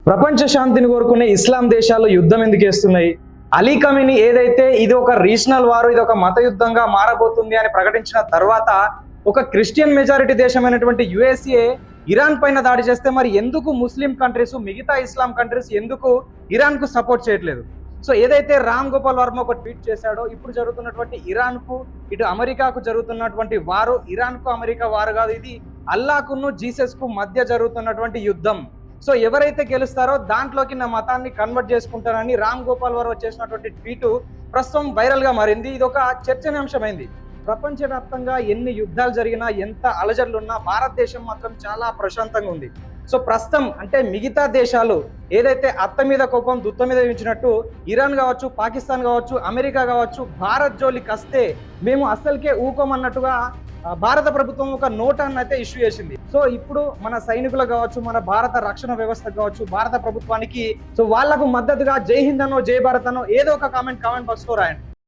ప్రపంచ శాంతిని కోరుకునే ఇస్లాం దేశాలు యుద్ధం ఎందుకు చేస్తున్నాయి? అలీ ఖమీనీ ఏదైతే ఇది ఒక రీజనల్ వారు, ఇది ఒక మత యుద్ధంగా మారబోతుంది అని ప్రకటించిన తర్వాత ఒక క్రిస్టియన్ మెజారిటీ దేశమైనటువంటి యుఎస్ఏ ఇరాన్ పైన దాడి చేస్తే మరి ఎందుకు ముస్లిం కంట్రీస్, మిగతా ఇస్లాం కంట్రీస్ ఎందుకు ఇరాన్ కు సపోర్ట్ చేయట్లేదు? సో ఏదైతే రామ్ గోపాల్ వర్మ ఒక ట్వీట్ చేశాడో, ఇప్పుడు జరుగుతున్నటువంటి ఇరాన్ కు ఇటు అమెరికాకు జరుగుతున్నటువంటి వారు ఇరాన్ కు అమెరికా వారు కాదు, ఇది అల్లాకును జీసస్ కు మధ్య జరుగుతున్నటువంటి యుద్ధం. సో ఎవరైతే గెలుస్తారో దాంట్లోకి నా మతాన్ని కన్వర్ట్ చేసుకుంటారని రామ్ గోపాల్ వర్మ చేసినటువంటి ట్వీట్ ప్రస్తుతం వైరల్ గా మారింది. ఇది ఒక చర్చనీయాంశమైంది. ప్రపంచవ్యాప్తంగా ఎన్ని యుద్ధాలు జరిగినా, ఎంత అలజడులున్నా భారతదేశం మాత్రం చాలా ప్రశాంతంగా ఉంది. సో ప్రస్తుతం అంటే మిగతా దేశాలు ఏదైతే అత్త మీద కోపం దుత్త మీద ఉంచినట్టు ఇరాన్ కావచ్చు, పాకిస్తాన్ కావచ్చు, అమెరికా కావచ్చు, భారత్ జోలికి వస్తే మేము అస్సలకే ఊకోమన్నట్టుగా భారత ప్రభుత్వం ఒక నోటాన్ని అయితే ఇష్యూ చేసింది. సో ఇప్పుడు మన సైనికులు కావచ్చు, మన భారత రక్షణ వ్యవస్థ కావచ్చు, భారత ప్రభుత్వానికి సో వాళ్లకు మద్దతుగా జై హింద్ అనో జై భారత్ అనో ఏదో ఒక కామెంట్ బాక్స్ లో రాయండి.